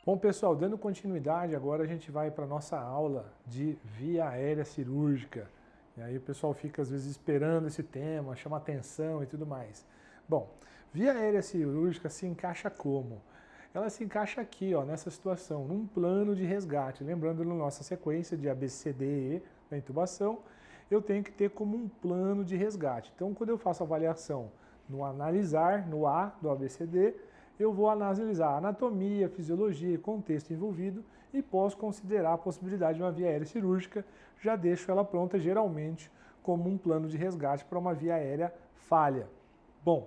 Bom, pessoal, dando continuidade, agora a gente vai para a nossa aula de via aérea cirúrgica. E aí o pessoal fica às vezes esperando esse tema, chama atenção e tudo mais. Bom, via aérea cirúrgica se encaixa como? Ela se encaixa aqui, ó, nessa situação, num plano de resgate. Lembrando, na nossa sequência de ABCDE, da intubação, eu tenho que ter como um plano de resgate. Então, quando eu faço a avaliação no analisar, no A do ABCD, eu vou analisar a anatomia, fisiologia, contexto envolvido e posso considerar a possibilidade de uma via aérea cirúrgica, já deixo ela pronta geralmente como um plano de resgate para uma via aérea falha. Bom,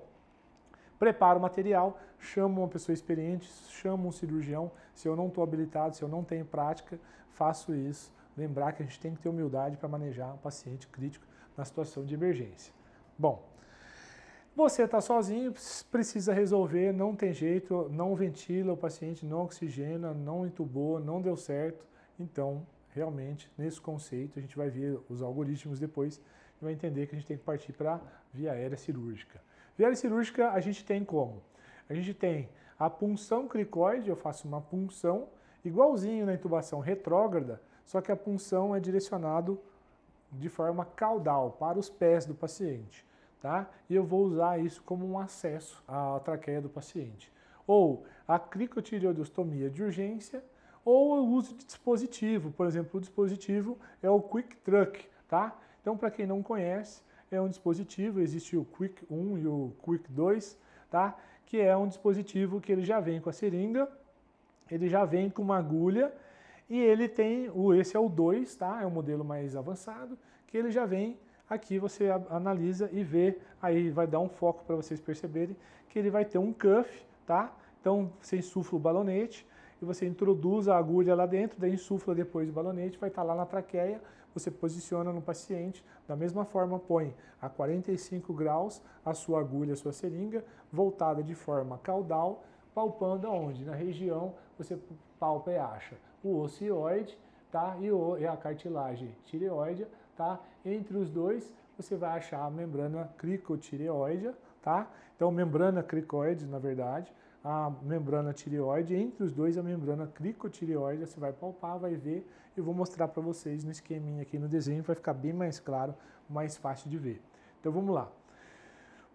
preparo o material, chamo uma pessoa experiente, chamo um cirurgião, se eu não estou habilitado, se eu não tenho prática, faço isso. Lembrar que a gente tem que ter humildade para manejar um paciente crítico na situação de emergência. Bom, você está sozinho, precisa resolver, não tem jeito, não ventila o paciente, não oxigena, não entubou, não deu certo. Então, realmente, nesse conceito, a gente vai ver os algoritmos depois e vai entender que a gente tem que partir para a via aérea cirúrgica. Via aérea cirúrgica a gente tem como? A gente tem a punção cricoide, eu faço uma punção, igualzinho na intubação retrógrada, só que a punção é direcionado de forma caudal para os pés do paciente. Tá? E eu vou usar isso como um acesso à traqueia do paciente. Ou a cricotireoidostomia de urgência, ou o uso de dispositivo. Por exemplo, o dispositivo é o Quick Truck. Tá? Então, para quem não conhece, é um dispositivo, existe o Quick 1 e o Quick 2, tá? Que é um dispositivo que ele já vem com a seringa, ele já vem com uma agulha, e ele tem, esse é o 2, tá? É o modelo mais avançado, que ele já vem. Aqui você analisa e vê, aí vai dar um foco para vocês perceberem que ele vai ter um cuff, tá? Então você insufla o balonete e você introduz a agulha lá dentro, daí insufla depois o balonete, vai estar lá na traqueia, você posiciona no paciente, da mesma forma põe a 45 graus a sua agulha, a sua seringa, voltada de forma caudal, palpando aonde? Na região você palpa e acha o ocioide, tá? E a cartilagem tireoide. Tá? Entre os dois, você vai achar a membrana cricotireoide, tá? Então, membrana cricoide, na verdade, a membrana tireoide, entre os dois, a membrana cricotireoide, você vai palpar, vai ver, e eu vou mostrar para vocês no esqueminha aqui no desenho, vai ficar bem mais claro, mais fácil de ver. Então, vamos lá.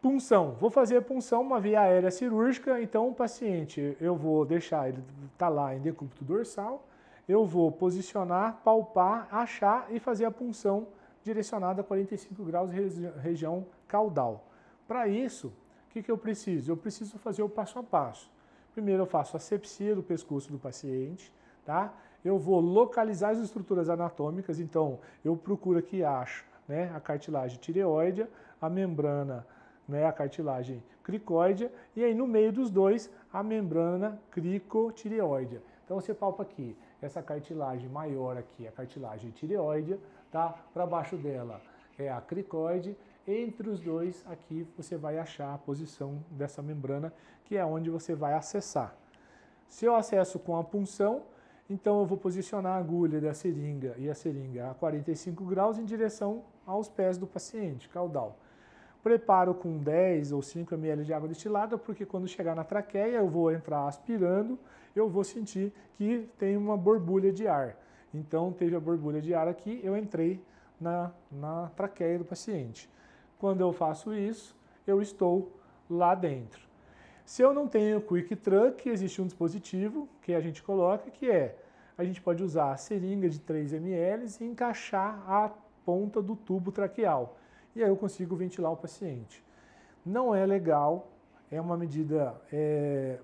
Punção. Vou fazer a punção, uma via aérea cirúrgica, então o paciente, eu vou deixar ele tá lá em decúbito dorsal, eu vou posicionar, palpar, achar e fazer a punção direcionada a 45 graus região caudal. Para isso, o que eu preciso? Eu preciso fazer o passo a passo. Primeiro eu faço a asepsia do pescoço do paciente, tá? Eu vou localizar as estruturas anatômicas, então eu procuro aqui, acho, né, a cartilagem tireoide, a membrana, né, a cartilagem cricoide, e aí no meio dos dois, a membrana cricotireoide. Então você palpa aqui, essa cartilagem maior aqui, a cartilagem tireoide, tá? Para baixo dela é a cricoide, entre os dois aqui você vai achar a posição dessa membrana, que é onde você vai acessar. Se eu acesso com a punção, então eu vou posicionar a agulha da seringa e a seringa a 45 graus em direção aos pés do paciente, caudal. Preparo com 10 ou 5 ml de água destilada, porque quando chegar na traqueia eu vou entrar aspirando, eu vou sentir que tem uma borbulha de ar. Então teve a borbulha de ar aqui, eu entrei na traqueia do paciente. Quando eu faço isso, eu estou lá dentro. Se eu não tenho Quick Truck, existe um dispositivo que a gente coloca, que é, a gente pode usar a seringa de 3 ml e encaixar a ponta do tubo traqueal. E aí eu consigo ventilar o paciente. Não é legal, é uma medida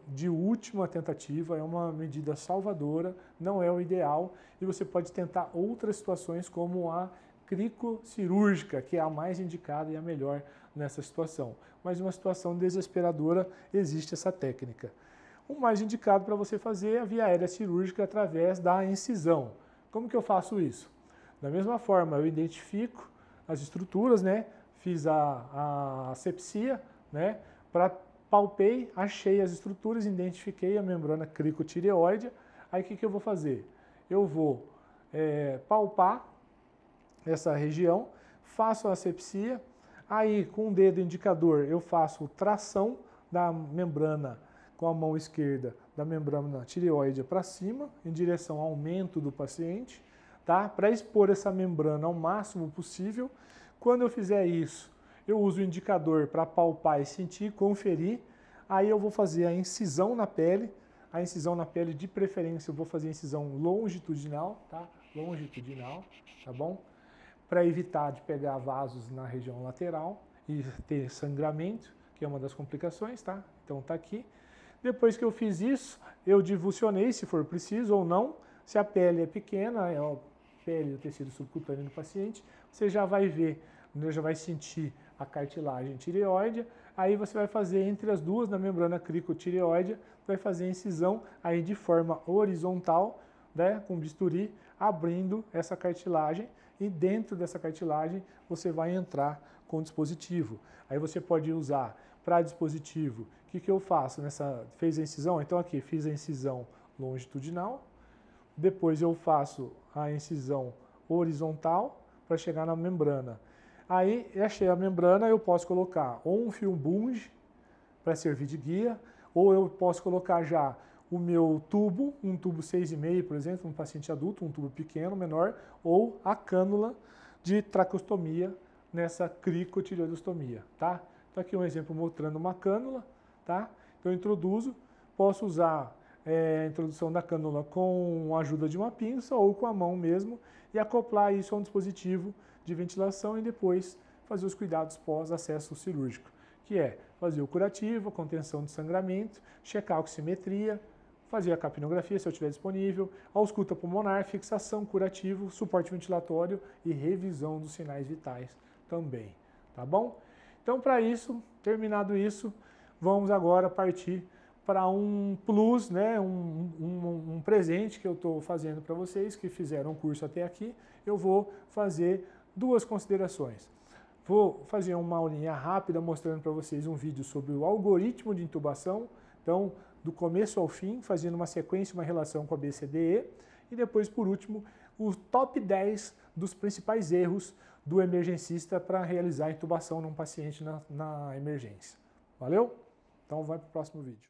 de última tentativa, é uma medida salvadora, não é o ideal, e você pode tentar outras situações como a cricocirúrgica, que é a mais indicada e a melhor nessa situação. Mas em uma situação desesperadora existe essa técnica. O mais indicado para você fazer é a via aérea cirúrgica através da incisão. Como que eu faço isso? Da mesma forma, eu identifico as estruturas, né? Fiz a asepsia, né? Palpei, achei as estruturas, identifiquei a membrana cricotireoide. Aí o que eu vou fazer? Eu vou palpar essa região, faço a asepsia, aí com o dedo indicador eu faço tração da membrana com a mão esquerda da membrana tireoide para cima, em direção ao aumento do paciente, tá? Para expor essa membrana ao máximo possível. Quando eu fizer isso, eu uso o indicador para palpar e sentir, conferir. Aí eu vou fazer a incisão na pele. A incisão na pele, de preferência, eu vou fazer a incisão longitudinal, tá? Longitudinal, tá bom? Para evitar de pegar vasos na região lateral e ter sangramento, que é uma das complicações, tá? Então tá aqui. Depois que eu fiz isso, eu divulsionei, se for preciso ou não. Se a pele é pequena, é a pele do tecido subcutâneo do paciente, você já vai ver, já vai sentir a cartilagem tireoide. Aí você vai fazer entre as duas, na membrana cricotireoide, vai fazer a incisão aí de forma horizontal, né, com bisturi, abrindo essa cartilagem, e dentro dessa cartilagem você vai entrar com o dispositivo. Aí você pode usar para dispositivo. O que eu faço? Fez a incisão? Então aqui, fiz a incisão longitudinal, depois eu faço a incisão horizontal para chegar na membrana. Aí, achei a membrana, eu posso colocar ou um fio bunge para servir de guia, ou eu posso colocar já o meu tubo, um tubo 6,5, por exemplo, um paciente adulto, um tubo pequeno, menor, ou a cânula de traqueostomia nessa cricotireoidostomia, tá? Então aqui um exemplo mostrando uma cânula, tá? Então eu introduzo, posso usar a introdução da cânula com a ajuda de uma pinça ou com a mão mesmo e acoplar isso a um dispositivo de ventilação e depois fazer os cuidados pós-acesso cirúrgico, que é fazer o curativo, a contenção de sangramento, checar a oximetria, fazer a capnografia se eu tiver disponível, ausculta pulmonar, fixação, curativo, suporte ventilatório e revisão dos sinais vitais também, tá bom? Então, para isso, terminado isso, vamos agora partir para um plus, né, um presente que eu estou fazendo para vocês que fizeram o curso até aqui. Eu vou fazer duas considerações. Vou fazer uma aulinha rápida mostrando para vocês um vídeo sobre o algoritmo de intubação, então do começo ao fim, fazendo uma sequência, uma relação com a BCDE, e depois, por último, o top 10 dos principais erros do emergencista para realizar a intubação num paciente na emergência. Valeu? Então vai para o próximo vídeo.